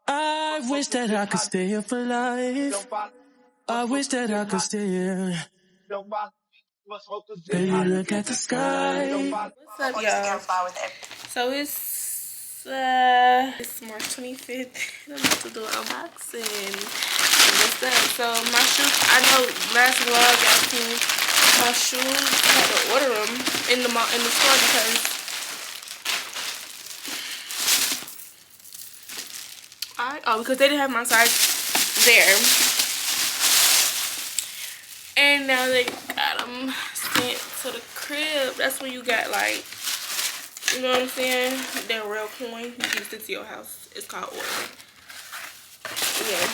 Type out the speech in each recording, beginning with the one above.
I wish that I could stay here for life. I wish that I could stay here. Baby, look at the sky. What's up, y'all? So it's March 25th. I'm about to do an unboxing. What's up? So my shoes, I know last vlog y'all seen my shoes. I had to order them in the store because because they didn't have my size there. And now they got them sent to the crib. That's when you got, like, you know what I'm saying? That real coin. You get it to your house. It's called ordering. Yeah.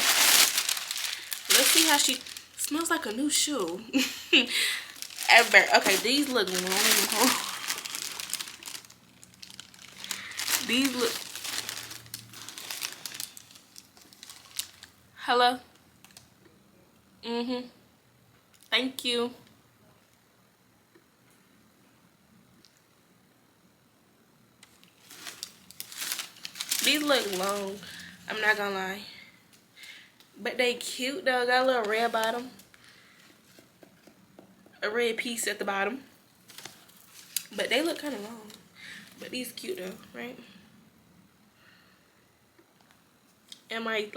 Let's see how she smells like a new shoe. Ever. Okay, these look long. These look. Hello? Thank you. These look long. I'm not gonna lie. But they cute though. Got a little red bottom. A red piece at the bottom. But they look kind of long. But these cute though, right? And like,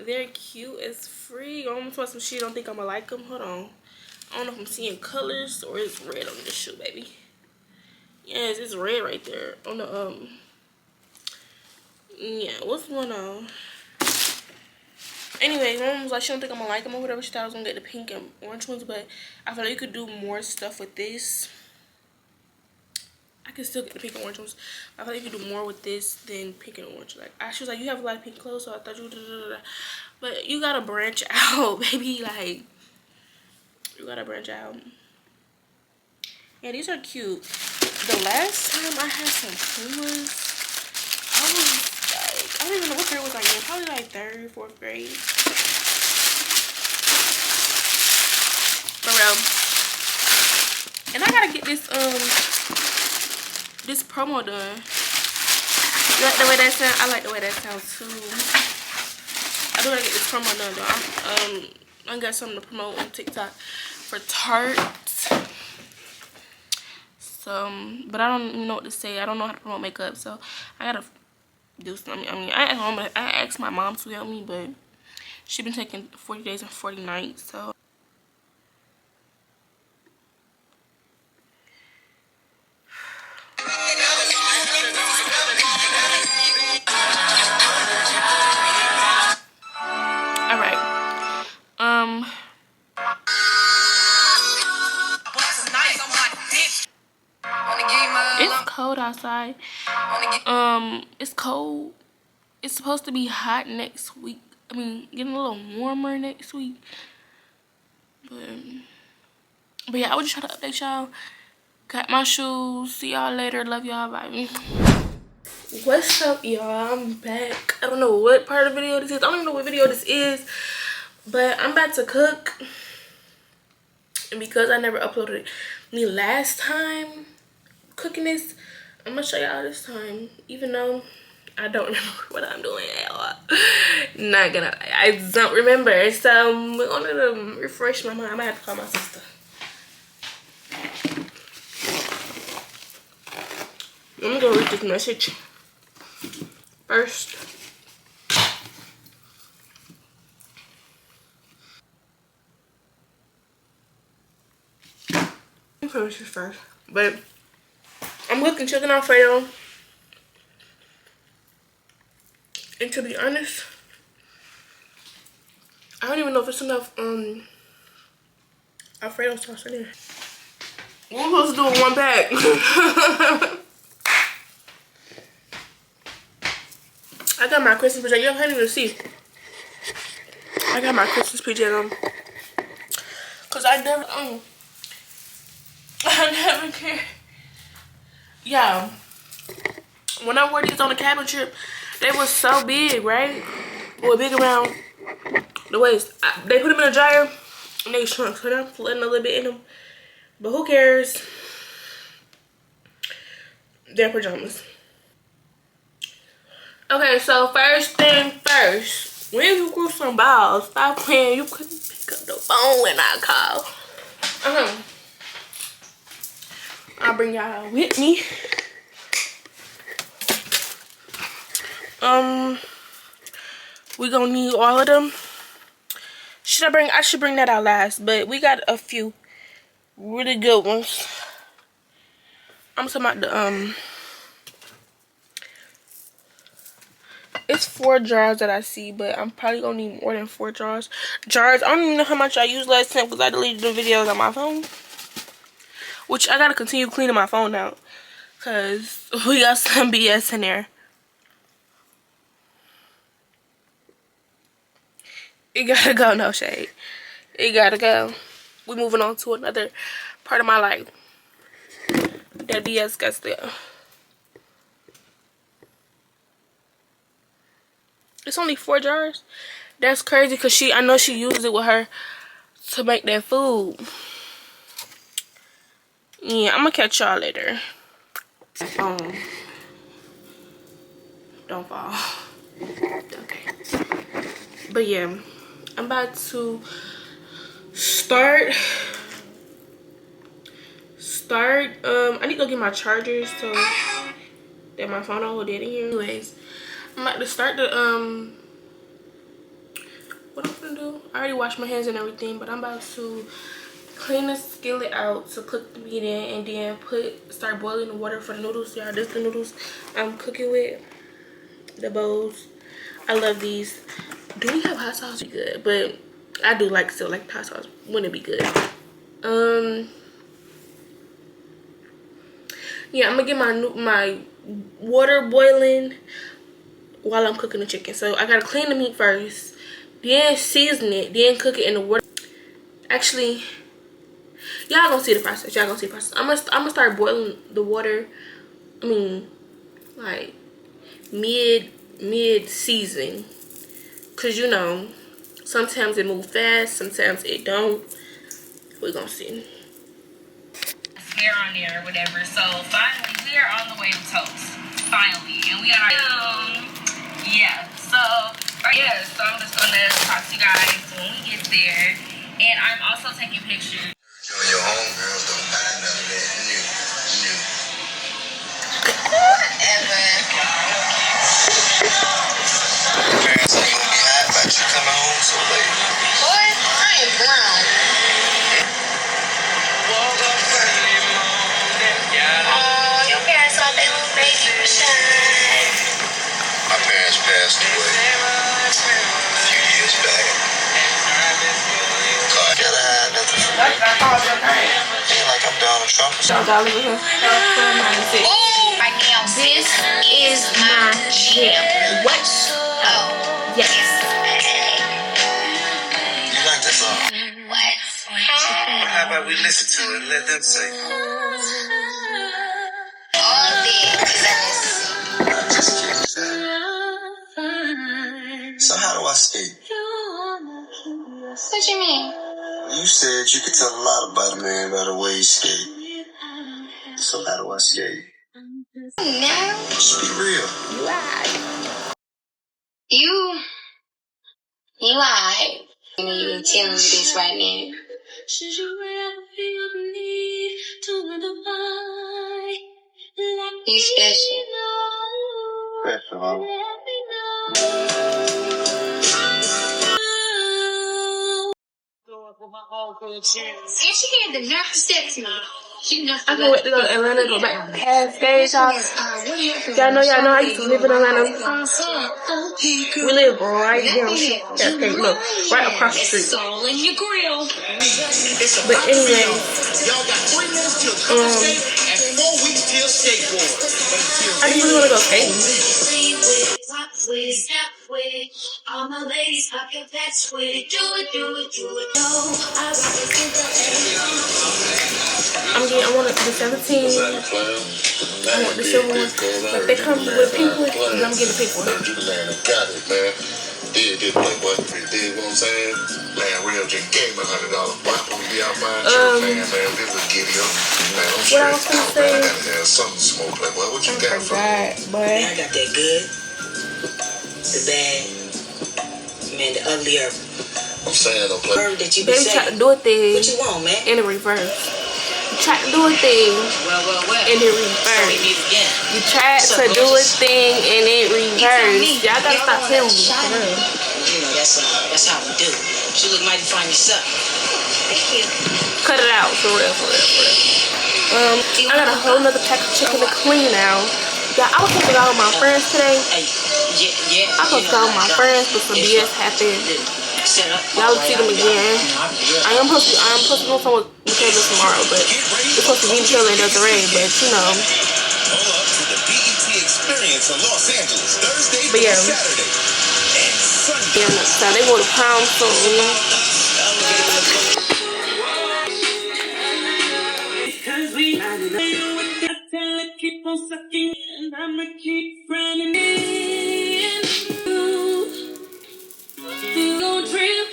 they're cute as free. I'm almost want some shit. Don't think I'm gonna like them. Hold on. I don't know if I'm seeing colors or it's red on this shoe, baby. Yes, it's red right there on the yeah, what's going on? Anyway, mom was like, she don't think I'm gonna like them or whatever. She thought I was gonna get the pink and orange ones, but I feel like you could do more stuff with this. I can still get the pink and orange ones. I feel like you could do more with this than pink and orange. Like, she was like, you have a lot of pink clothes, so I thought you but you gotta branch out, baby. Like, you gotta branch out. Yeah, these are cute. The last time I had some Pumas, I was like, I don't even know what grade was I in. Probably like 3rd, 4th grade. For real. And I gotta get this this promo done. You like the way that sounds? I like the way that sounds too. I do gotta get this promo done though. I got something to promote on TikTok for Tarte. So, but I don't even know what to say. I don't know how to promote makeup, so I gotta do something. I mean, I asked my mom to help me, but she been taking 40 days and 40 nights, so. All right. It's cold outside. It's cold. It's supposed to be hot next week. I mean, getting a little warmer next week. But yeah, I was just trying to update y'all. Got my shoes. See y'all later. Love y'all. Bye. What's up, y'all? I'm back. I don't know what part of the video this is. I don't even know what video this is. But I'm about to cook. And because I never uploaded me last time cooking this, I'm gonna show y'all this time. Even though I don't remember what I'm doing at all. Not gonna lie, I don't remember. So we're gonna refresh my mind. I might have to call my sister. Let me go read this message first. Let me finish this first. But I'm cooking chicken Alfredo. And to be honest, I don't even know if it's enough Alfredo sauce in there. We're supposed to do it one pack. I got my Christmas pajama. Y'all can't even see. I got my Christmas pajama. Cause I never care. Yeah. When I wore these on the cabin trip, they were so big, right? Or big around the waist. They put them in a dryer and they shrunk. So I'm letting a little bit in them. But who cares? They're pajamas. Okay, so first thing first, when you grew some balls, stop playing. You couldn't pick up the phone when I call. I'll bring y'all with me. We gonna need all of them. I should bring that out last, but we got a few really good ones. I'm talking about the it's 4 jars that I see, but I'm probably gonna need more than 4 jars. I don't even know how much I used last time because I deleted the videos on my phone. Which I gotta continue cleaning my phone out because we got some BS in there. It gotta go, no shade. It gotta go. We're moving on to another part of my life. That BS got there. It's only 4 jars. That's crazy because I know she uses it with her to make that food. Yeah, I'm gonna catch y'all later. Don't fall. Okay. But yeah, I'm about to start. I need to go get my chargers so that my phone don't hold dead in here. Anyways, I'm about to start the what I'm gonna do. I already washed my hands and everything, but I'm about to clean the skillet out to cook the meat in, and then start boiling the water for the noodles. Y'all, this is the noodles I'm cooking with. The bowls. I love these. Do we have hot sauce? Good, but I do still like hot sauce. Wouldn't it be good? Yeah, I'm gonna get my water boiling while I'm cooking the chicken. So I gotta clean the meat first, then season it, then cook it in the water. Actually, y'all gonna see the process. Y'all gonna see the process. I'm gonna start boiling the water. I mean, like mid season, cause you know sometimes it moves fast, sometimes it don't. We're gonna see. Hair on there or whatever. So finally we are on the way to toast. Finally. And we got our yeah. So so I'm just gonna talk to you guys when we get there. And I'm also taking pictures. You and your homegirls don't buy none of that new. Whatever. Parents ain't gonna be hot about you coming home so late. Boy, I ain't grown. Your parents thought they would make you shine. My parents passed away a few years back. So I gotta hide nothing from me. Ain't like I'm Donald Trump or something. This is my jam. What? Oh, yes. You like that song? What? Well, how about we listen to it and let them sing? All this. I'm just kidding. So how do I skate? What you mean? You said you could tell a lot about a man by the way he skate. So how do I skate? No. Just be real. You lied. You lied. You know you ain't telling me this right now. Should you ever feel the need to identify? You special. Special, huh? And she had the nerve to step to me. I can't wait to go to Atlanta and go back past stage house. Y'all know I used to live in Atlanta. We live right down the street. Look, right across the street. But anyway, I just really want to go skating. All my ladies, pop your pets with it. Do it. I want the 17. I want the silver one. But if they come with pink one, then I'm getting the pink one. Got it, man. Did Playboy. Did what I'm saying? Man, real just gave me $100. Why would we be out buying shit, man? This will get you. Man, I'm what I was gonna say? I gotta have something to smoke, Playboy. What you got for me? But I got that good. The bad, man, the ugly herb. I'm saying, don't play. Herb that you be saying. Try to do a thing. What you want, man? In the reverse. You try to do a thing. Well. In the reverse. You try to do a thing in it reverse. Y'all gotta stop playing with me. You know, that's how we do. She look mighty fine yourself. Thank you. Cut it out, for real. I got a whole nother pack of chicken to clean now. Yeah, I was supposed to go with my friends today. I was supposed to go with my friends, but some BS happened. Y'all will see them again. I am supposed to go somewhere with Taylor tomorrow, but it's supposed to be Taylor and Desiree, but you know. But yeah. Yeah, so they go to prom soon. Because we keep on sucking and I'ma keep running in. You gon' trip,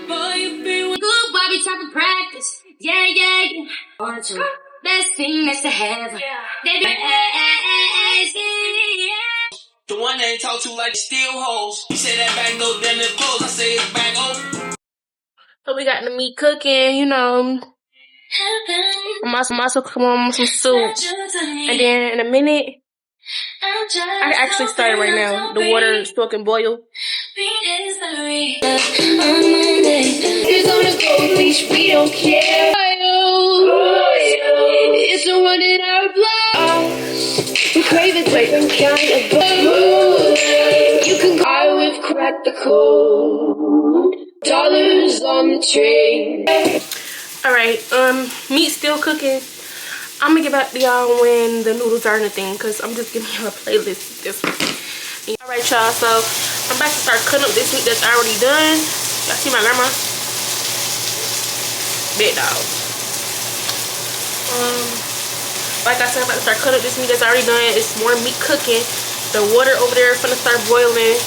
boy, you been with good Bobby type of practice. Yeah. One, two, best thing that's to have. They be the one they talk to like steel hoes. You say that back door, then it close. I say it's back open. So we got the meat cooking, you know. I'm also come on some soup. And then in a minute, I actually started right now. The water is still can boil. It's on the gold leash, we don't care. It's a one in our blood. We crave a different kind of food. You can go with crack the code. Dollars on the train. Alright, meat still cooking. I'm gonna get back to y'all when the noodles are in the thing, because I'm just giving y'all a playlist this week. Alright, y'all, so I'm about to start cutting up this meat that's already done. Y'all see my grandma? Big dog. Like I said, I'm about to start cutting up this meat that's already done. It's more meat cooking. The water over there is gonna start boiling.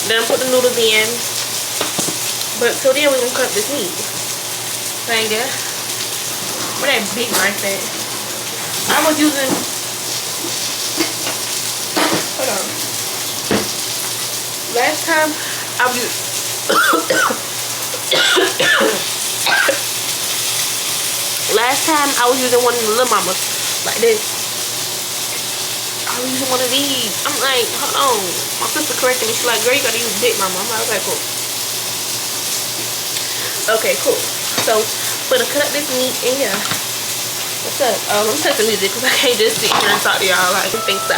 Then put the noodles in. But till then, we're gonna cut up this meat. Dang it. Where that big knife at? I was using. Hold on. Last time I was using one of the little mamas like this. I was using one of these. I'm like, hold on. My sister corrected me. She's like, girl, you gotta use big mama. I'm like, okay, cool. Okay, cool. So we're gonna cut up this meat and yeah. What's up? Let me take the music because I can't just sit here and talk to y'all. I think so.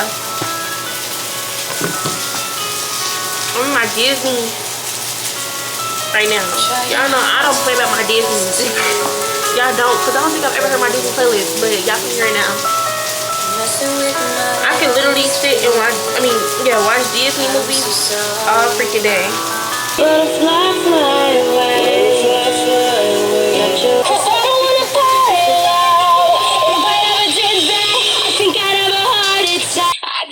I'm in my Disney right now. Y'all know I don't play about my Disney music. Y'all don't, because I don't think I've ever heard my Disney playlist, but y'all can hear it now. I can literally sit and watch, watch Disney movies all freaking day. Butterfly, fly away.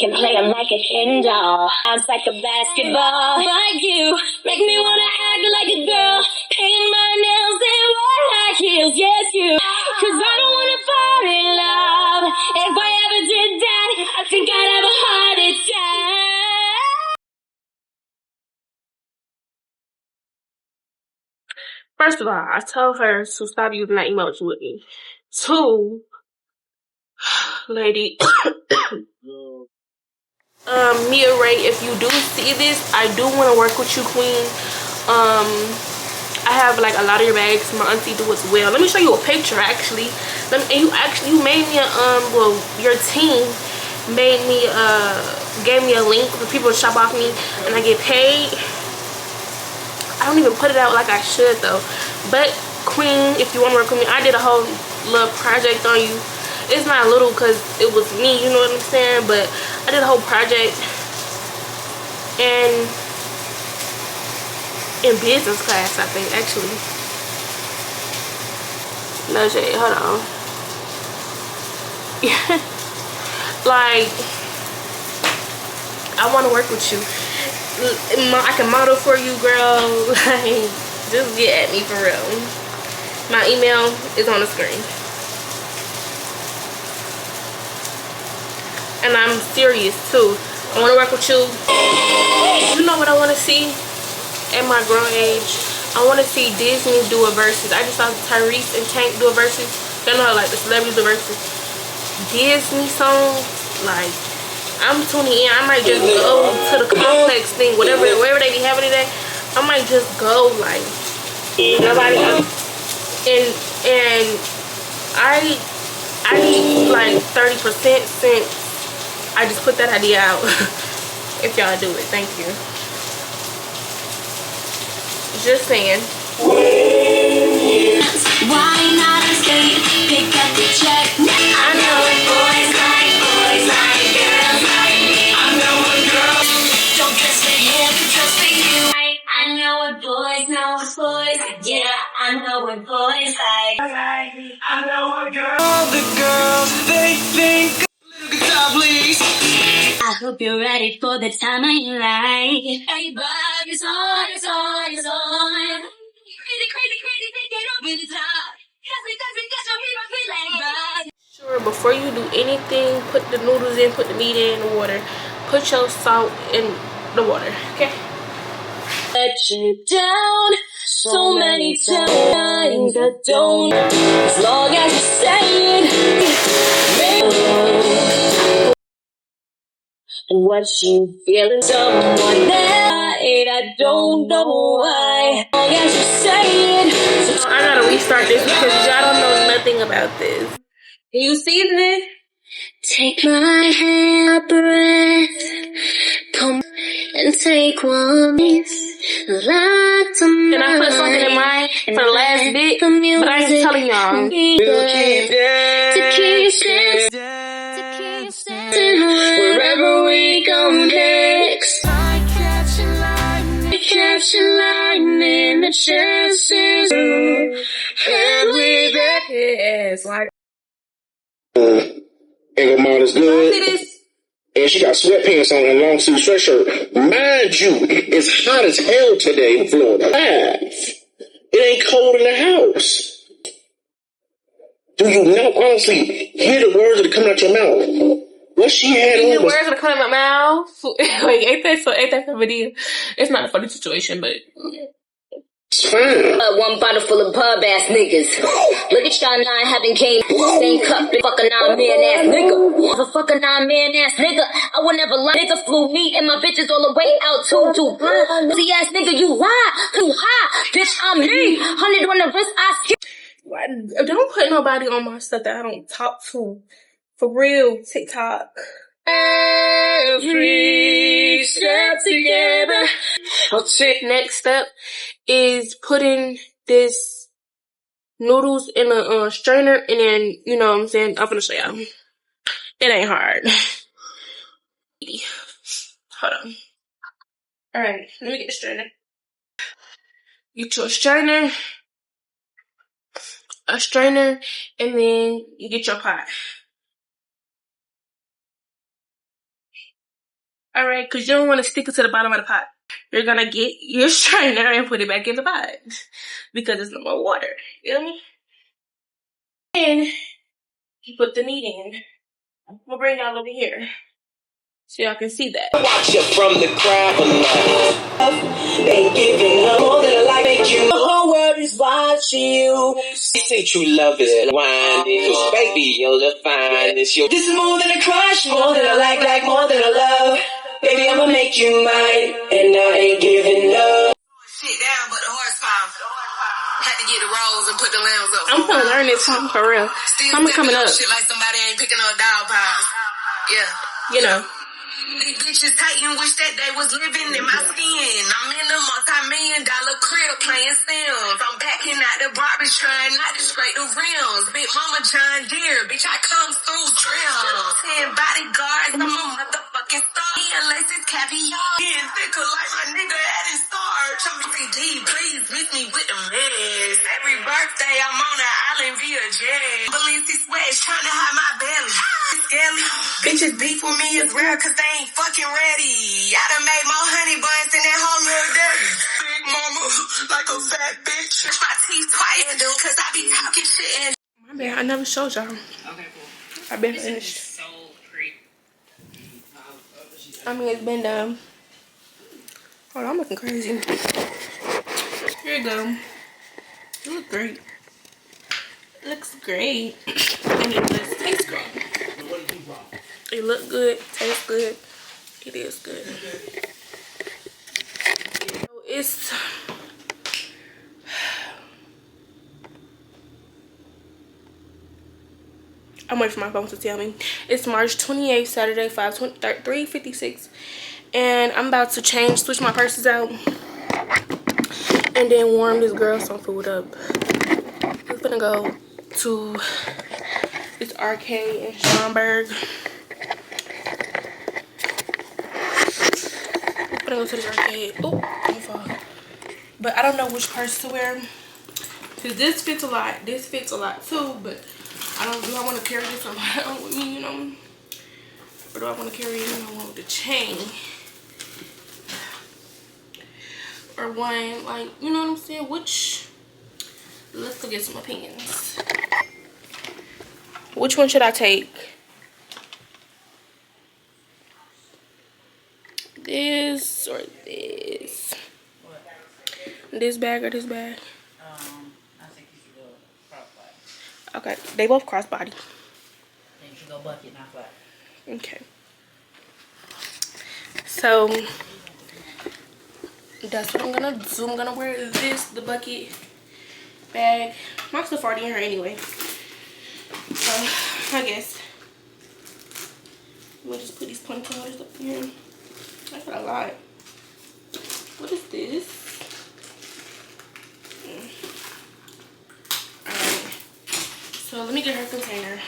Play him like a Ken doll, bounce like a basketball. Like you, make me wanna act like a girl, paint my nails and wear high heels. Yes, you, 'cause I don't wanna fall in love. If I ever did that, I think I'd have a heart attack. First of all, I told her to stop using that emoji with me. 2, lady. Mia Ray, if you do see this, I do want to work with you, queen. I have like a lot of your bags. My auntie do as well. Let me show you a picture actually. You made me a your team made me gave me a link for people to shop off me and I get paid. I don't even put it out like I should though. But queen, if you want to work with me, I did a whole little project on you. It's not little because it was me, you know what I'm saying? But I did a whole project and in business class, I think, actually. No shade, hold on. Like, I want to work with you. I can model for you, girl. Like, just get at me for real. My email is on the screen. And I'm serious too. I want to work with you. You know what I want to see at my grown age? I want to see Disney do a versus. I just saw Tyrese and Tank do a versus. You know, like the celebrities do versus. Disney songs, like, I'm tuning in. I might just go to the complex thing, wherever they be having today. I might just go, like, nobody else. And I need like 30% since I just put that idea out. If y'all do it, thank you. Just saying. Why not escape? Pick up the check. I know what boys like girls like me. I know what girls don't dress for him, dress for you. I know what boys know what boys. Yeah, I know what boys like. I know what girls. All the girls they think. Little guitar, please. I hope you're ready for the time of your life. Everybody, it's on, it's on, it's on. Crazy, crazy, crazy, take it over the top. Sure, before you do anything, put the noodles in, put the meat in the water, put your salt in the water, okay? Let you down so many times, I don't, as long as you say it. And what you feeling, someone that I don't know why. As long as you say it. So I gotta restart this because y'all don't know nothing about this. Can you season it? Take my hand, breath, come and take one. And I put something in mind for the last bit, but I ain't telling y'all. To keep dancing wherever we go next. I catch a lightning, the chances and we bet. Yes, like. And Lamar is good. And she got sweatpants on and a long sleeve sweatshirt. Mind you, it's hot as hell today in Florida. It ain't cold in the house. Do you not honestly hear the words that are coming out your mouth? What she had on? The words that are coming out my mouth. Wait, ain't that for video? It's not a funny situation, but. It's fine. One bottle full of pub ass niggas. Look at y'all 9 having came. Same cup, fucking 9 man ass nigga. A fucking 9 man ass nigga. I would never lie. Nigga flew me and my bitches all the way out to blind. See ass nigga, you lie. Too high. Bitch, I'm me. 100 on the wrist, I skip. Don't put nobody on my stuff that I don't talk to. For real, TikTok. Every step together. Next step is putting this noodles in a strainer, and then, you know what I'm saying, I'm gonna show y'all. It ain't hard. Hold on. Alright, let me get the strainer. Get you a strainer, and then you get your pot. Alright, because you don't want to stick it to the bottom of the pot. You're gonna get your strainer and put it back in the pot. Because there's no more water. You feel me? And you put the meat in. We'll bring y'all over here so y'all can see that. Watch it from the crowd. Ain't giving up more than a like make you. The whole world is watching you. They say true love is blinding. Cause baby, you're the finest. This is more than a crush, more than a like more than a love. Baby, I'ma make you mine, and I ain't giving up. Shit down, but the horsepower. Had to get the rolls and put the lambs up. I'm gonna learn this song for real. I'm coming up. Shit like somebody ain't picking up dog piles. Yeah. You know. These bitches hating, wish that they was living in my skin. I'm in a multi-million-dollar crib playing Sims. I'm backing out the Barbie trying not to scrape the rims. Big mama John Deere, bitch, I come through trim. 10 bodyguards, I'm a motherfucking star. Unless it's caviar. Getting thicker like my nigga at his starch. I'm CD, please miss me with the mess. Every birthday, I'm on an island via jet. Balenciaga sweats trying to hide my belly. Skelly. Bitches beef with me is rare cause they ain't fucking ready. I done made more honey buns than that whole little daddy. Big mama, like a fat bitch. Brush my teeth twice, cause I be talking shit and. My bad, I never showed y'all. Okay, cool. I've been finished. So pretty. I mean, it's been done. Hold on, I'm looking crazy. Here you go. You look great. It looks great. And it does taste great. It look good, tastes good. It is good. So it's I'm waiting for my phone to tell me. It's March 28th, Saturday, 3:56. And I'm about to switch my purses out. And then warm this girl some food up. We're gonna go to this arcade in Schaumburg. We're gonna go to this arcade. Oh, my fault. But I don't know which purse to wear. Cause this fits a lot. This fits a lot too, but I want to carry this around with me, you know? Or do I want to carry it, with the chain? Or one, like, you know what I'm saying? Let's go get some opinions. Which one should I take? This or this? What? This bag or this bag? I think you should go crossbody. Okay, they both crossbody. Then you should go bucket, not flat. Okay. So that's what I'm gonna do. I'm gonna wear the bucket bag. My stuff already in here anyway. So I guess we'll just put these ponytails up in here. That's a lot. What is this? Alright. So let me get her container.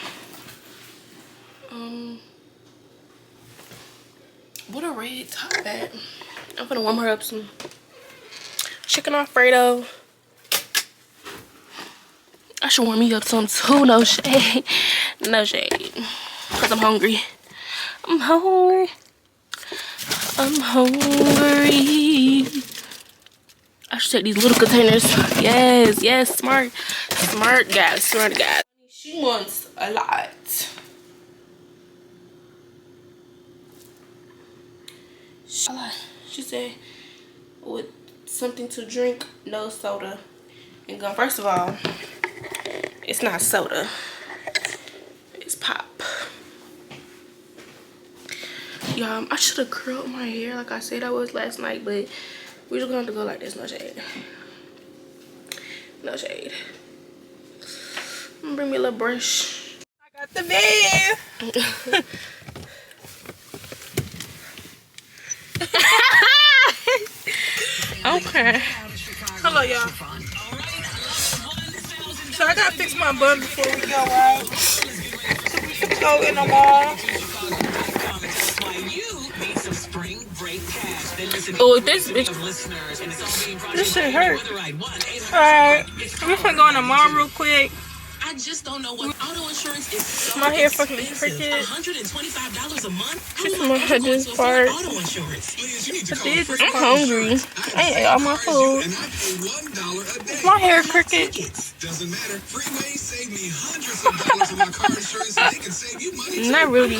What a red top at? I'm gonna warm her up some chicken Alfredo. I should warm me up some too. No shade. No shade. Cause I'm hungry. I'm hungry. I'm hungry. I should take these little containers. Yes, yes, smart. Smart guys, smart guys. She wants a lot. She said, with something to drink, no soda and gum. First of all, it's not soda, it's pop. Y'all, I should have curled my hair like I said I was last night, but we're just gonna have to go like this. No shade. No shade. I'm gonna bring me a little brush. I got the bed. Okay. Hello, y'all. So I gotta fix my bun before we go out. So we can go in the mall. Oh, this bitch. This shit hurt. Alright. We can go in the mall real quick. I just don't know what auto insurance is. So my hair fucking crooked. $125 a month. She's my this part. Auto insurance. I'm hungry. I ain't ate all my food. Is my hair crooked? Doesn't matter. Freeway saved me hundreds of dollars on my car insurance, and they can save you money. Not really.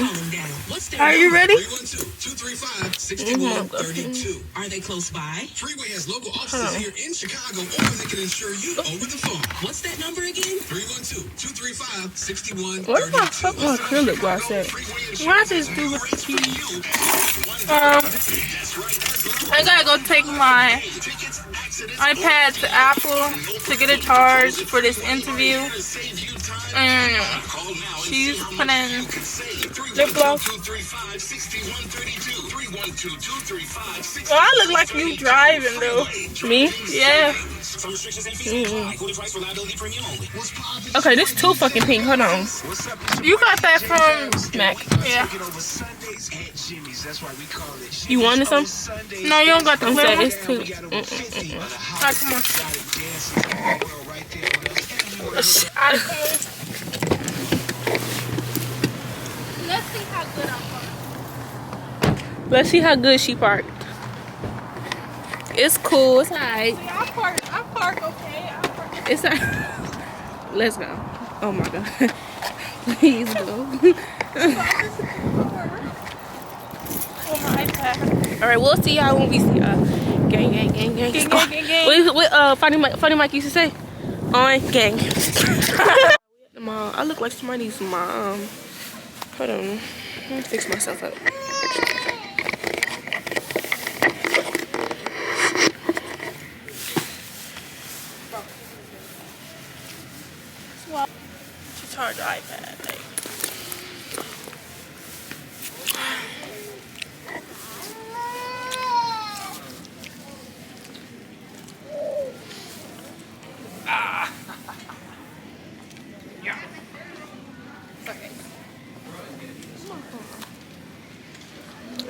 Are you ready? 312-235-6132. Are they close by? Freeway has local offices here in Chicago, or they can insure you over the phone. What's that number again? 312-235-6132. What the fuck my acrylic glass at? Why is this dude with the keys? I gotta go take my iPad to Apple to get a charge for this interview. And she's putting lip gloss. Oh, I look like you driving though. Me? Yeah. Okay, this is too fucking pink. Hold on. You got that from Mac. Yeah. You wanted some? No, you don't got the flavor. It's too. Alright, come on. Alright, come on. Let's see how good I'm parked. Let's see how good she parked. It's cool. It's alright. I park okay. It's alright. Let's go. Oh my god. Please go. Oh my. All right, we'll see y'all when we see y'all. Gang, gang, gang, gang, gang, gang, gang. What Funny Mike used to say? On gang. The mall. I look like somebody's mom. Hold on. Let me fix myself up. Just charge the iPad. Like.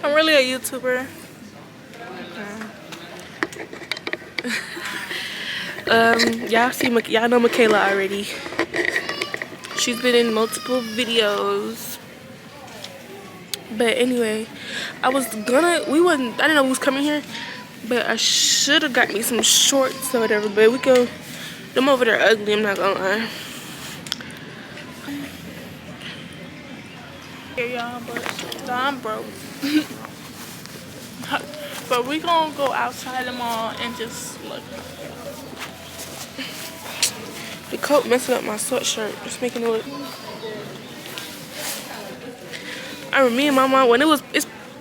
I'm really a YouTuber. Y'all know Michaela already. She's been in multiple videos. But anyway, I didn't know who was coming here, but I should have got me some shorts or whatever, but we go, them over there ugly, I'm not gonna lie. Y'all, but I'm broke. But we gonna go outside the mall and just look. The coat messing up my sweatshirt, just making it look. I remember me and my mom when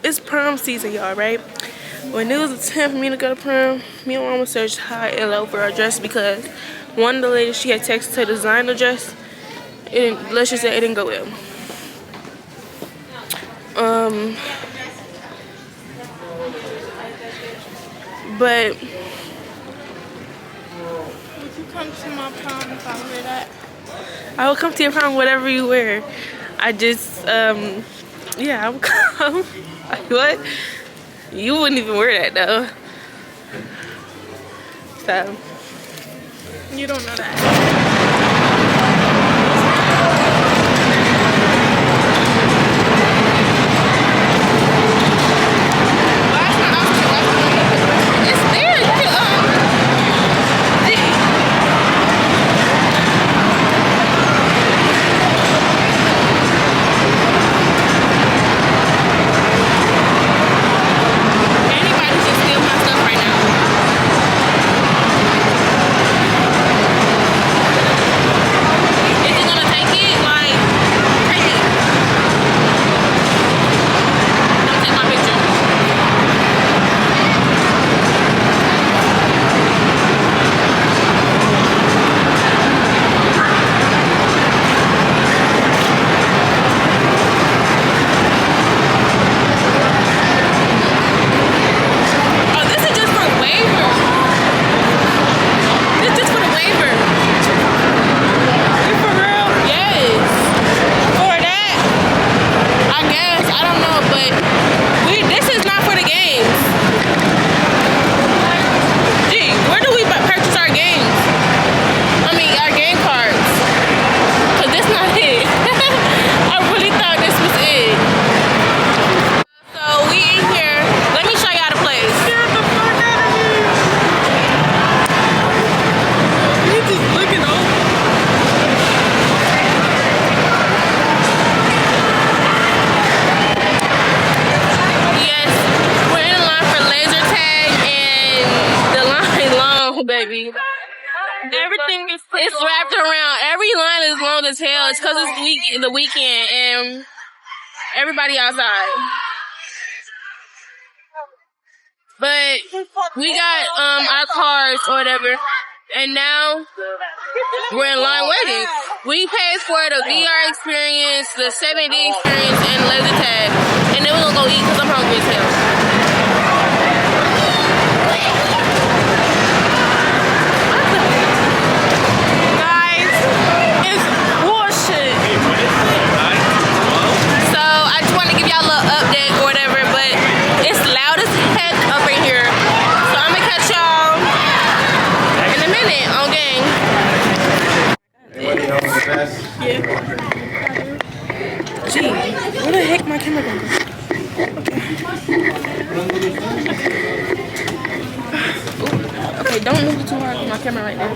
it's prom season, y'all, right? When it was a time for me to go to prom, me and my mama searched high and low for a dress because one of the ladies she had texted to design the dress. Let's just say it didn't go well. But would you come to my prom if I wear that? I will come to your prom whatever you wear. I just yeah, I would come. Like, what? You wouldn't even wear that though. So you don't know that. Baby, everything is wrapped around. Every line is long as hell. It's because it's the weekend and everybody outside. But we got our cars or whatever, and now we're in line waiting. We paid for the VR experience, the 7D experience, and laser tag, and then we're gonna go eat because I'm hungry as hell. Gee, where the heck my camera going? Okay, don't move it too hard with my camera right now.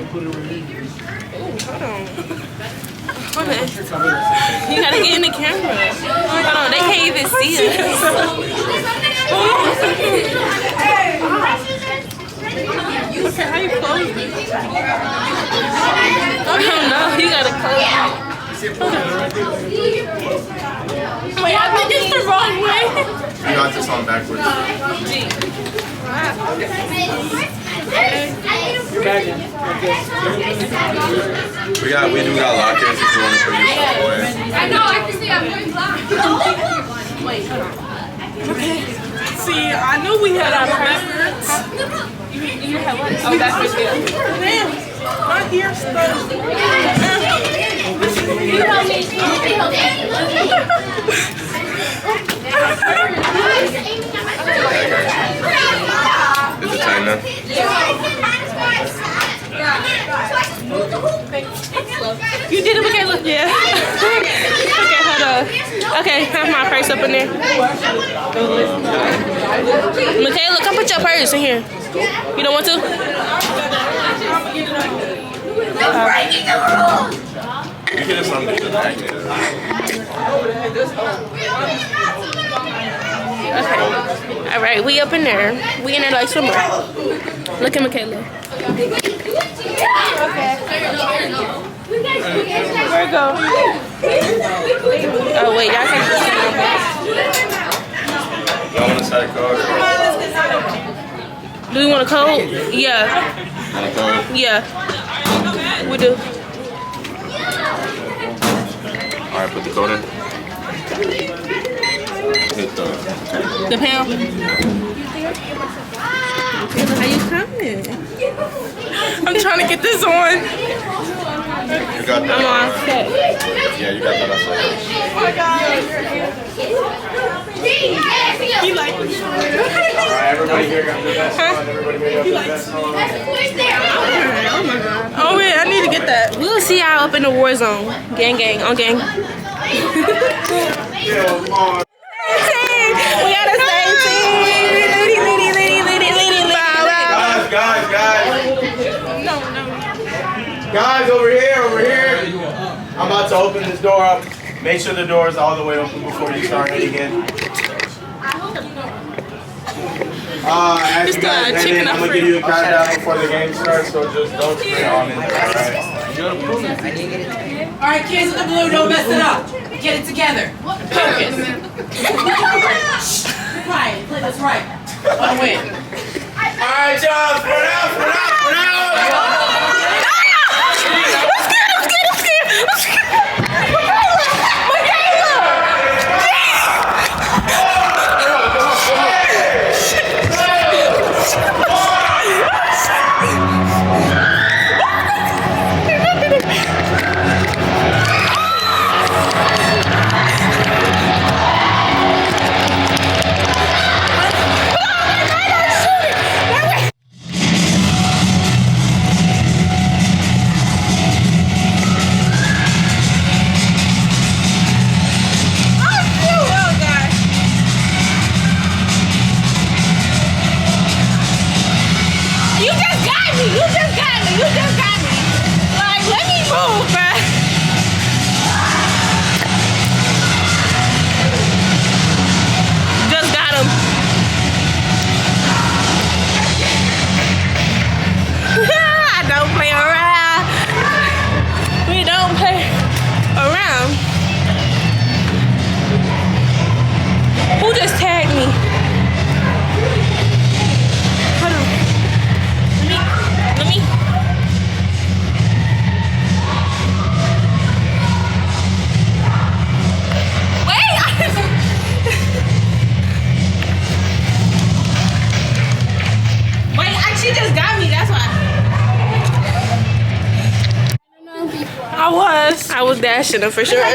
Hold on. Hold on. You gotta get in the camera. Hold on, they can't even see us. Okay, how you close it? I don't know. You gotta close it. Wait, I think it's the wrong way. You got this on backwards. We do got lockers if you want to put your stuff away. I know, I can see I'm doing blind. Wait, hold on. Okay. See, I knew we had our backwards. You had what? Oh, backwards, yeah. Damn, my ear stuck. You help me. Is it tight enough? You did it, Michaela? Yeah. Okay, hold on. Okay, have my purse up in there. Michaela, come put your purse in here. You don't want to? You can just undo the magnet. Okay. All right, we up in there. We in there like somewhere. Look at Michaela. Okay. Where it go? Oh wait, y'all can't see my back. Y'all want a side code? Do we want a code? Yeah. Want a code? Yeah. We do. Alright, put the code in. Hit the pound. How you coming? I'm trying to get this on. You got that. I'm on set. Yeah, you got that outside. Oh my god. He likes it. Alright, everybody here got the best one. Everybody here got the best one. Oh my god. Oh wait, I need to get that. We'll see y'all up in the war zone. Gang, gang, on gang. We got the same team. Guys. No. Guys, over here. I'm about to open this door up. Make sure the door is all the way open before you start hitting it. As you guys head in, I'm going to give you a countdown before the game starts, so just don't spray on it, alright? Alright, kids in the blue, don't mess it up. Get it together. Focus. Right, play this right. Wanna win. Alright, y'all, spread out! I was dashing her for sure. I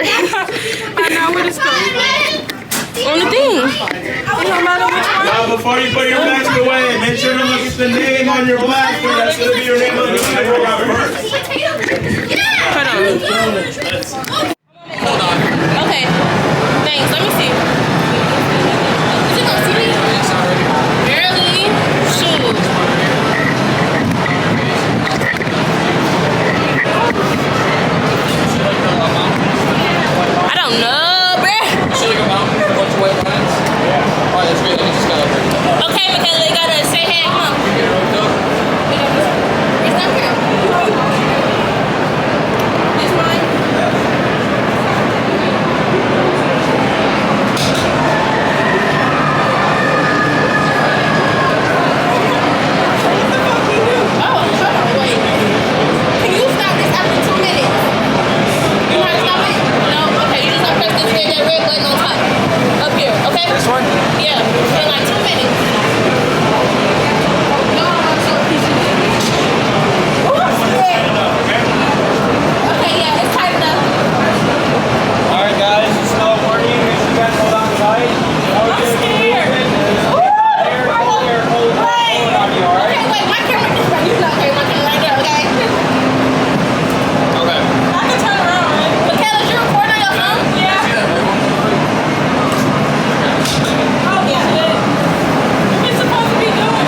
know where this goes. On the thing. It don't matter which one. Now, before you put your mask away, make sure to look at the name on your blaster. That's going to be your name on the first. Hold on. Okay. Thanks. Let me see. Is it gonna see me? Barely. Shoot. Yeah, in like 2 minutes. Okay, yeah, it's tight enough. Alright guys, it's no warning. Make sure you guys hold on tight. I'm scared. Hold on you, alright? Okay, wait, my camera is right. You know, okay, my camera right there, okay? Okay. I can turn around, right? Michaela, you recording on your phone? Yeah. Oh, yeah. What you supposed to be doing?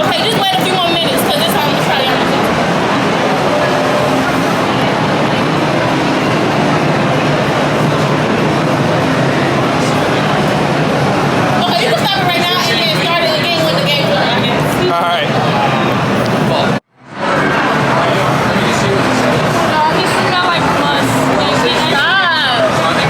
Okay, just wait a few more minutes, because this time I'm going to try to get on. Okay, you can stop it right now and then start it again when the game starts, I guess. Alright. He smell like must. Stop. Okay,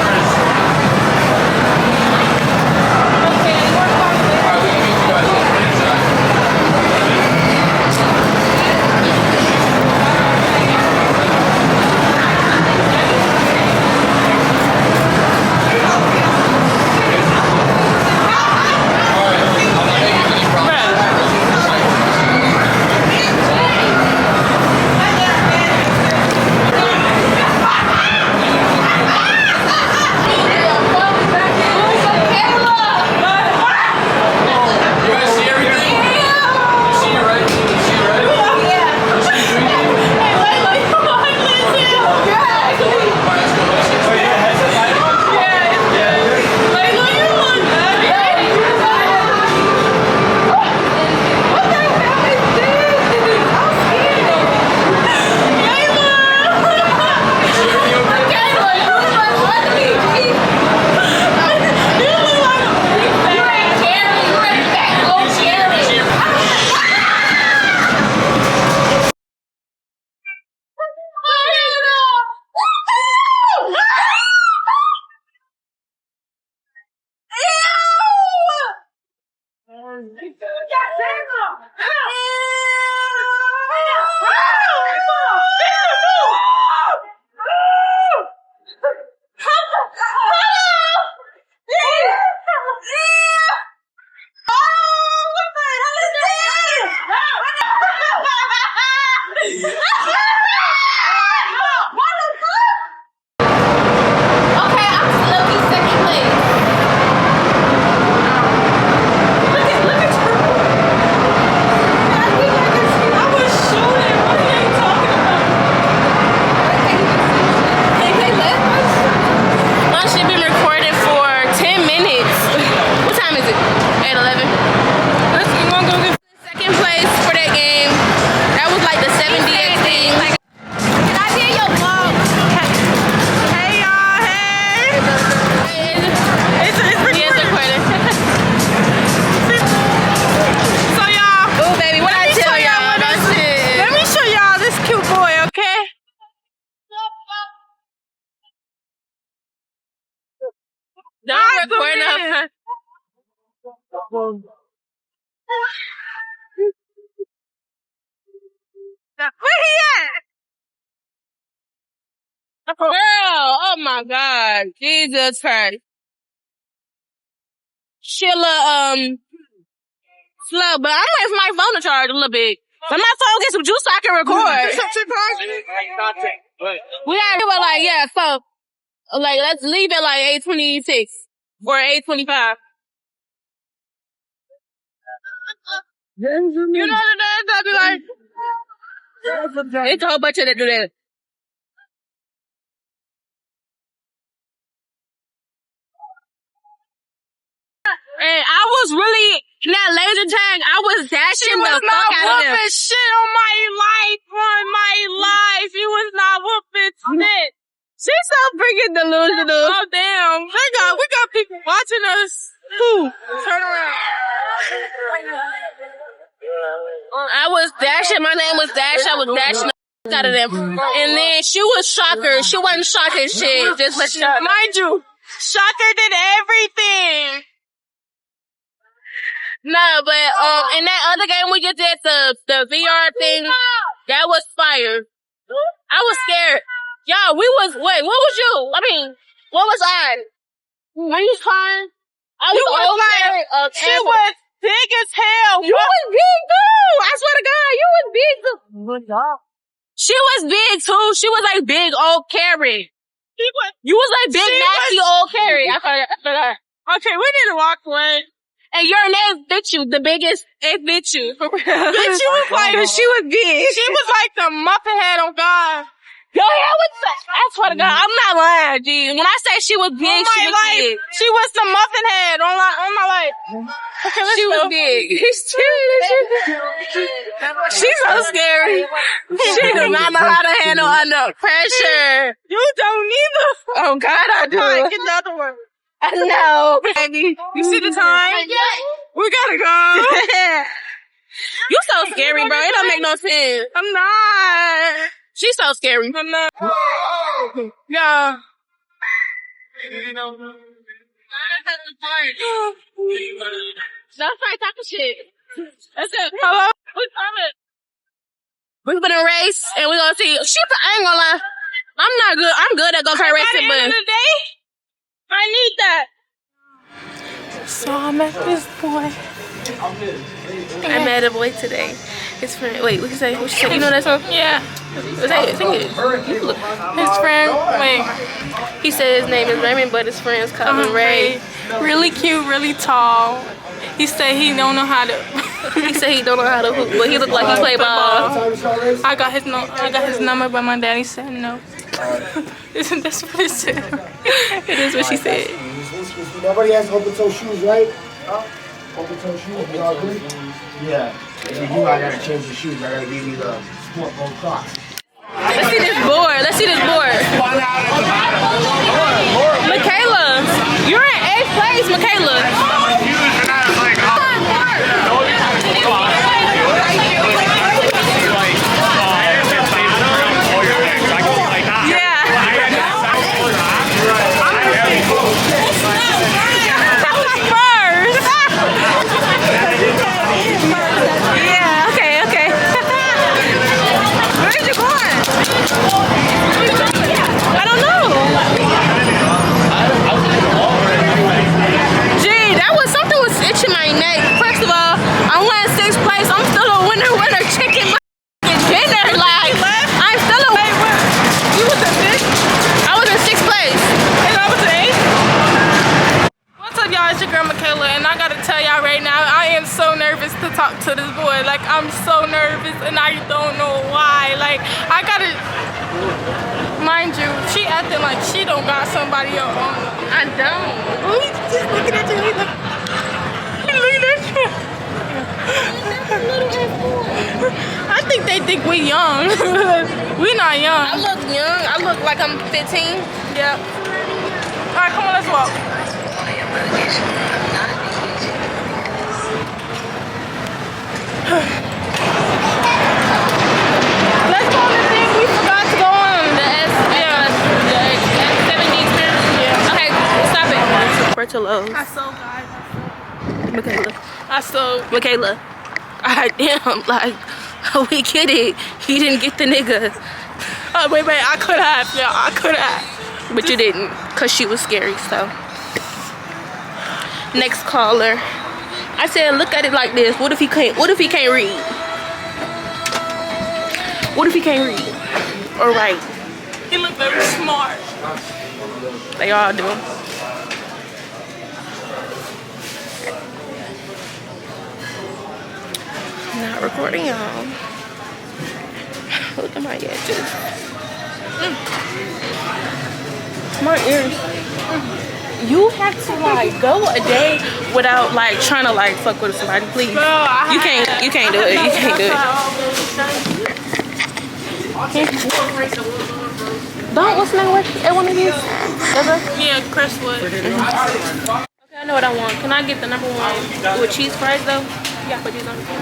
any more questions? Okay, I'm still in second place. Look at you. I was shooting. What are you talking about? They left us? My shit been recording for 10 minutes. What time is it? 8:11. Let's go get second place for that game. That was like the 70th thing. Can I be in your vlog? Hey y'all, hey. It's recording. So y'all. Oh baby, what I tell y'all? That's it. Let me show y'all this cute boy, okay? Don't record up. Where he at? Girl, oh my God, Jesus Christ. Sheila, slow, but I'm waiting for my phone to charge a little bit. Let my phone get some juice so I can record. We gotta do it like, yeah, so, like, let's leave it like 8:26 or 8:25. You know what that be like? It's a whole bunch of that do that. And I was really, in that laser tag, I was dashing the fuck out of them. Shit on my life, She was not whooping shit. She's so freaking delusional. Oh, damn. We got people watching us. Turn around. I was dashing. My name was Dash. I was dashing the out of them. And then she was Shocker. She wasn't shocking shit. Just let you know. Mind you, Shocker did everything. No, but in that other game we just did, the VR thing, that was fire. I was scared. Y'all, what was you? I mean, what was I? When you crying, I was like, she was big as hell. You was big too. I swear to God, you was big too. Good job. She was big too. She was like big old Carrie. You was like big nasty old Carrie. I forgot. Okay, we need to walk away. And your name fit you. The biggest, it fit you. But she was like, she was big. She was like the muffin head on God. Yo, I swear to God, I'm not lying, G. When I say she was big, she was big. She was the muffin head on my life. Okay, she was big. She's so scary. She does not know how to handle under pressure. You don't either. Oh God, I do. Right, get the other one. I know, baby. You see the time? We gotta go. You so scary, bro. It don't make no sense. I'm not. She's so scary. I'm not. Yeah. Don't start talking shit. That's it. Hello? Who's coming? We're gonna race and we're gonna see. Shit, I ain't gonna lie. I'm not good. I'm good at go-kart racing, but at the end of the day, I need that. So I met this boy. I met a boy today. His friend. Wait, what you say? What you say? You know that song? Yeah. Sing it. His friend. Wait. He said his name is Raymond, but his friends call him Ray. Really cute, really tall. He said he don't know how to. He said he don't know how to hoop, but he looked like he played ball. I got his number, but my daddy said no. Isn't that what it said? It is what she said. Nobody has open-toe shoes, right? Open-toe shoes, you all good? Yeah. If you do, I gotta change the shoes. I gotta give you the sport boat Crocs. Let's see this board. Let's see this board. Michaela, you're in 8th place, Michaela. I don't know. Gee, something was itching my neck. First of all, I won 6th place. I'm still a winner chicken dinner. Like, I'm still a winner. You was in 6th? I was in 6th place. And I was in 8th? What's up, y'all? It's your girl Michaela, and I gotta tell y'all right now, I am so nervous to talk to this boy. Like, I'm so nervous, and I don't know why. Like, I gotta. Mind you, she acting like she don't got somebody else on. I don't. Oh, he's just looking at you. He's looking at you. I think they think we young. We not young. I look young. I look like I'm 15. Yeah. All right, come on, let's walk. Let's go on the thing we forgot to go on. I sold, guys. Michaela. Damn, like, we get it. He didn't get the nigga. Oh, wait, I could have. Yeah, I could have. But you didn't, because she was scary, so. Next caller. I said, look at it like this. What if he can't read? What if he can't read? Or write? He looked very smart. They all do. Not recording, y'all. Look at my edges. My ears. You have to like go a day without like trying to like fuck with somebody, please. Girl, you can't do it. You can't do it. Don't what's the name at one of these? Yeah, Crestwood. Okay, I know what I want. Can I get the #1 with cheese fries though? You gotta put these on the floor.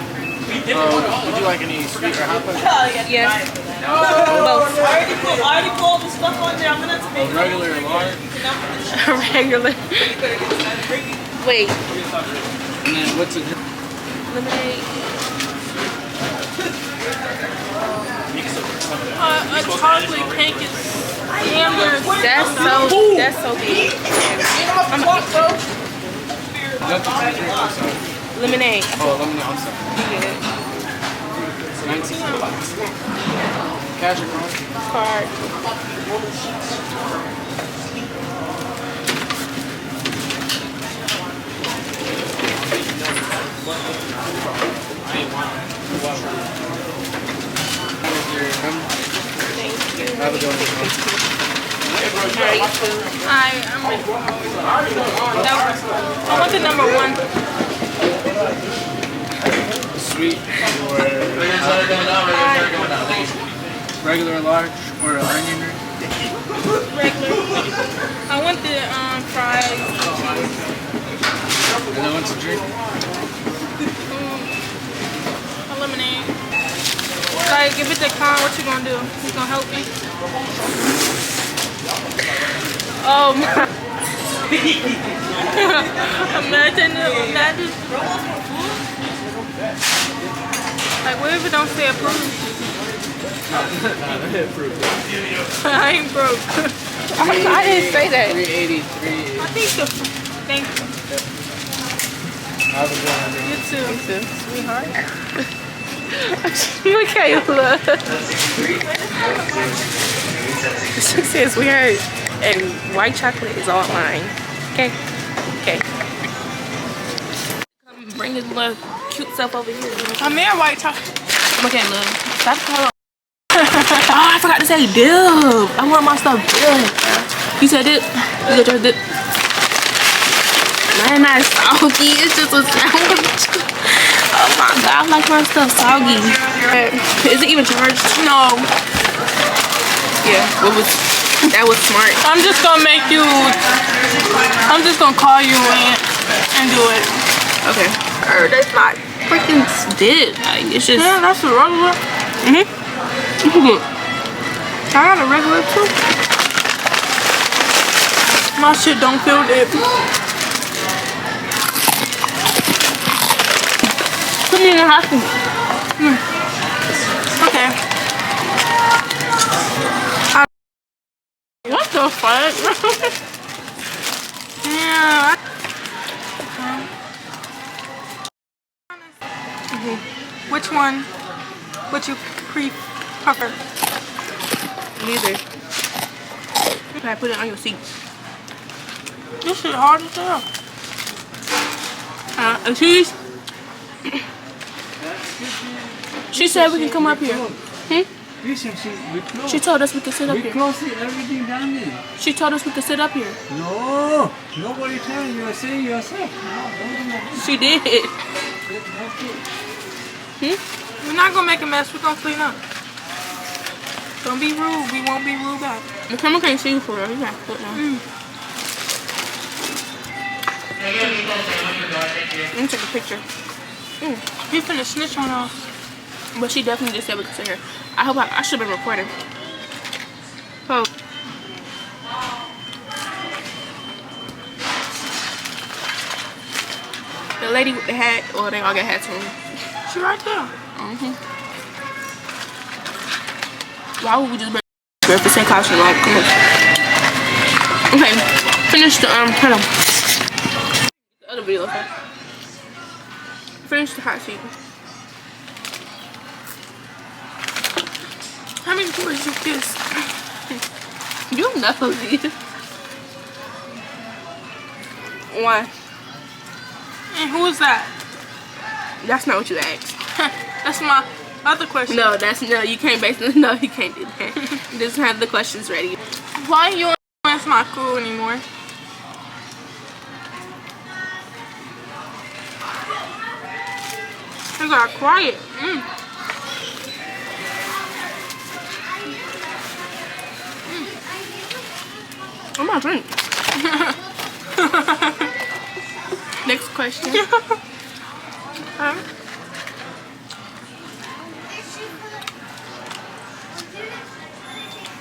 Would you like any sweet or hot fudge? Yes. Both. I already put all the stuff on there. I'm gonna have to make Regular or large? Regular. Wait. And then what's it? Lemonade. A chocolate cake is That's so good. Lemonade. Oh, lemonade, I'm sorry. Yeah. 19 bucks. Cash or card? Card. Thank you. Have a good one. Alright, you too. I'm ready. I want the number 1. Sweet or regular, large, or onion ring? Regular. I want the fries. And then what's a drink? A lemonade. Like, if it's a con, what you gonna do? You gonna help me? Oh my. Imagine. Like, what if it don't say approved? I ain't broke. I didn't say that. 383. I think the. Thank you. Have a good one. You too. Sweetheart. Michaela. She says we heard, and white chocolate is all mine. Okay. Okay. Come bring his little cute self over here. I'm here, white chocolate. Okay, look. Stop calling. Oh, I forgot to say dip. I want my stuff dip. You said dip? You got your dip? Man, not soggy. It's just a sandwich. Oh my god, I like my stuff soggy. Is it even charged? No. Yeah, that was smart. I'm just gonna call you and do it. Okay. That's not freaking dip. Like, it's just. Yeah, that's a regular. I got a regular too. My shit don't feel dip. Put me in the hospital. Okay. What the fuck? Yeah. Which one would you prefer? Neither. Okay, put it on your seat. This shit hard as hell. A cheese? She said we can come up here. She told us we could sit up here. We close everything down there. She told us we could sit up here. No, nobody telling you. You're saying yourself. She did. We're not gonna make a mess. We're gonna clean up. Don't be rude. We won't be rude back. The camera can't see you for real. You got to put down. Let me take a picture. He finna snitch on us. But she definitely just said we could sit here. I hope I should have been recording. Oh. The lady with the hat, or they all got hats on. She right there. Why would we just bring her for same costume? Like, come on. Okay, finish the hold on. The other video, okay. Finish the hot seat. How many boys you kiss? You know this. Why? And who is that? That's not what you asked. That's my other question. No, you can't basically, no, you can't do that. Just have the questions ready. Why you don't answer my crew anymore? You got quiet. Oh my drink. Next question.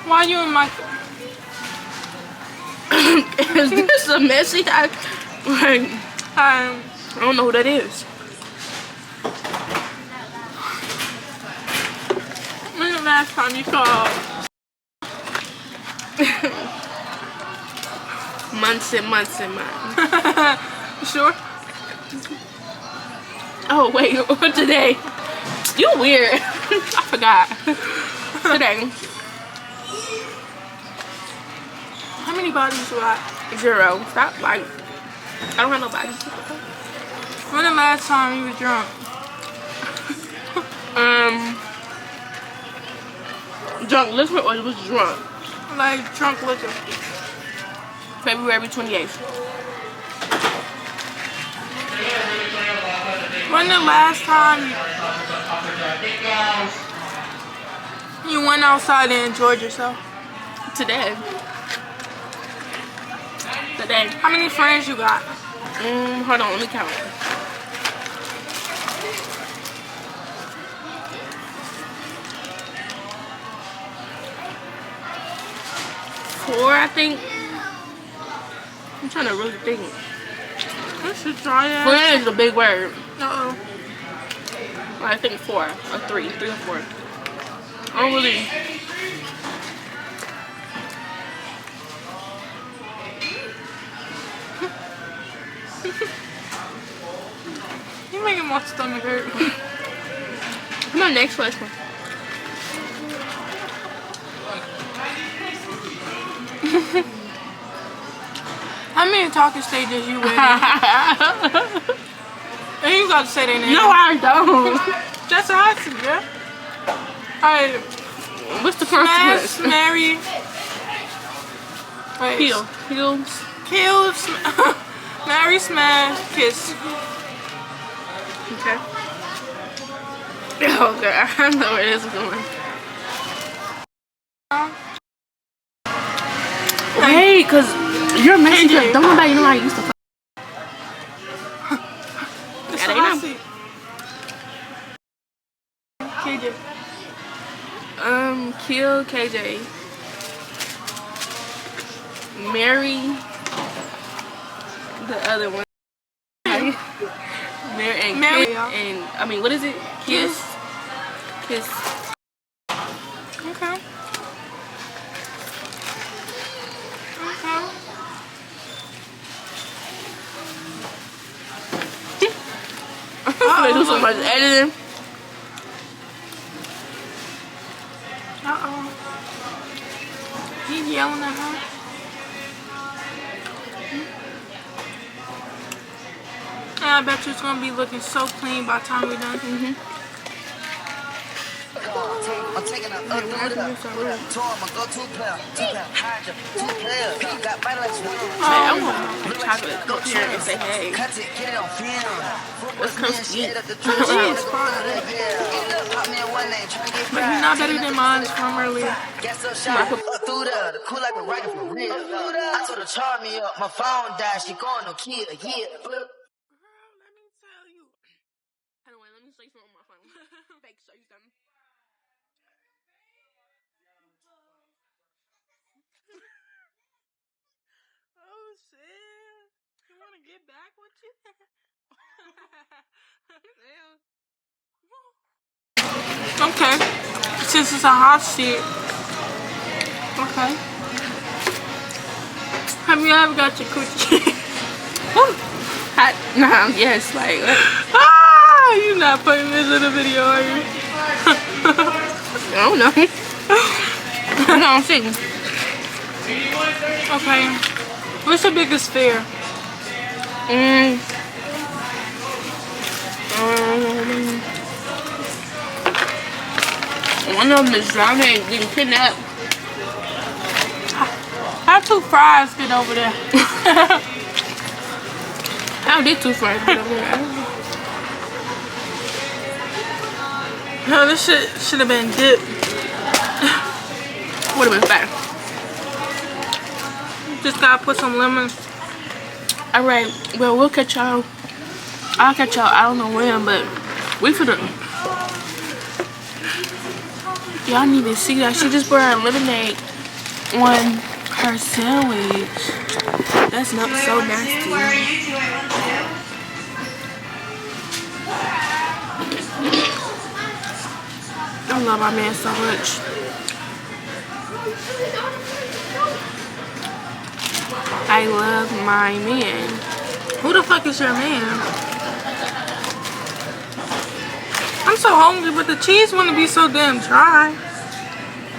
Why you in my? Is this a messy? I don't know who that is. When the last time you saw Months and months and months. Sure. Oh wait, today. You weird. I forgot. Today. How many bodies you got? 0. Stop like. I don't have no bodies. When the last time you were drunk? Drunk liquor or was drunk? Like drunk liquor. February 28th. When the last time you went outside and enjoyed yourself? Today. Today. How many friends you got? Hold on, let me count. Four, I think. I'm trying to really think. You should try it. Friend is a big word. Uh-oh. I think 4 or 3 or 4. I don't really. You're making my stomach hurt. Come on, next question. How many talking stages you in? And you got to say their name. No, I don't. That's how I see it, yeah? Alright. What's the consequence? Smash, marry. Wait. Kill. Marry, smash, kiss. Okay. Okay, I know where this is going. Wait, cause you're a messenger. Don't nobody know I used to. That's Yeah, what they I know. see. KJ. Kill KJ. Marry the other one. Marry and Marry. kiss and I mean, what is it? Kiss. Kiss. Okay. I do so much editing. Uh-oh. He yelling at her. And I bet you it's gonna be looking so clean by the time we're done. I'm taking a up through the tour, my go-to player. Hydra, 2 players. Got my legs. Man, I want my chocolate come here and say hey. Cut it, get it on film. Let's come to eat. But you're not better than mine from earlier. Get so shot up through the cool like a writer for real. I told her charge me up, my phone died, she going no kill, yeah. Let me tell you. Anyway, let me say something on my phone. Fake say something. Oh shit. You wanna get back with you? Okay. Since it's a hot seat. Okay. Have you ever got your coochie? Hot? Nah, yes, like what? Ah, you not putting this in the video, are you? I don't know. I don't see. Okay. What's your biggest fear? One of them is drowning and getting kidnapped. How 2 fries get over there? How did 2 fries get over there? No, this shit should have been dipped. Would have been better. Just gotta put some lemons. Alright, well, we'll catch y'all. I'll catch y'all, I don't know when, but we finna. Y'all need to see that. She just put her lemonade on her sandwich. That's not so nasty. I love my man so much. I love my man. Who the fuck is your man? I'm so hungry, but the cheese wanna be so damn dry.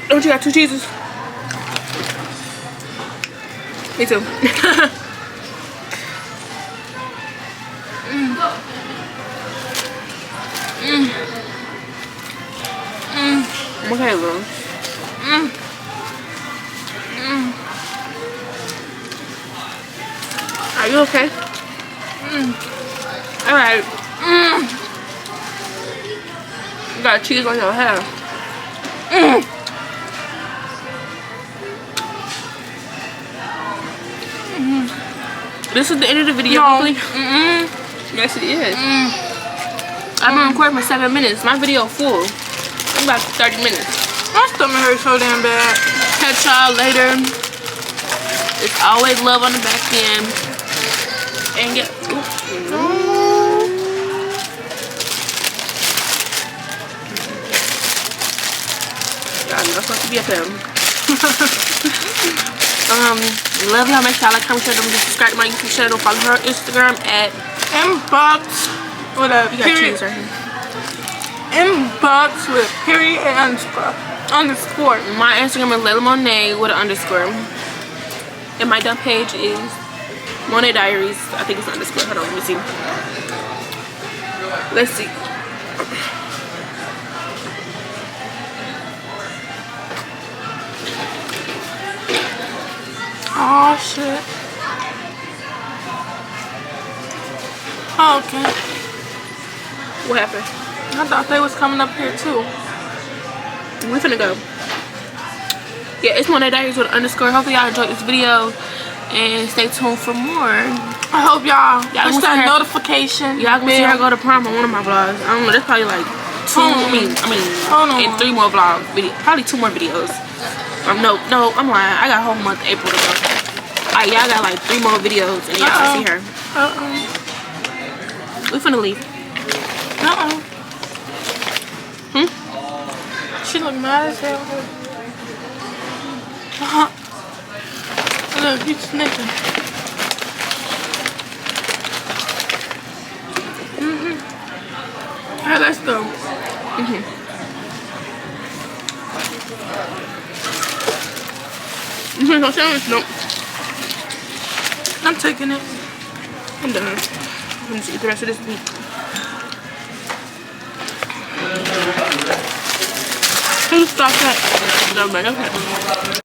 Don't you got 2 cheeses? Me too. Okay, girl. Are you okay? Alright. You got cheese on your hair. This is the end of the video. No. Yes, it is. I've been recording for 7 minutes. My video full. I'm about 30 minutes. My stomach hurts so damn bad. Catch y'all later. It's always love on the back end. And get. Y'all know supposed to be up there. Love y'all. Make sure y'all like, comment, share, don't subscribe to my YouTube channel. Follow her on Instagram at Mbox with a you got period. cheese right here. Mbox with a period and underscore. My Instagram is Layla Monet with an underscore. And my dumb page is MONET DIARIES. I think it's underscore. Hold on, let me see. Let's see. Oh shit. Oh, okay. What happened? I thought they was coming up here too. We finna go. Yeah, it's MONET DIARIES with an underscore. Hopefully y'all enjoyed this video and stay tuned for more. I hope y'all push that her notification. Y'all gonna see her go to prom on one of my vlogs. I don't know, that's probably like 2, and 3 more vlogs. Probably 2 more videos. No, I'm lying. I got a whole month April to go. Alright, y'all got like 3 more videos and y'all gonna see her. We finna leave. She look mad as hell. Look, he's snitching. Alright, let's go. You want no sandwich? Nope. I'm taking it. I'm done. I'm just eat the rest of this meat. Who stopped that? No, man, okay.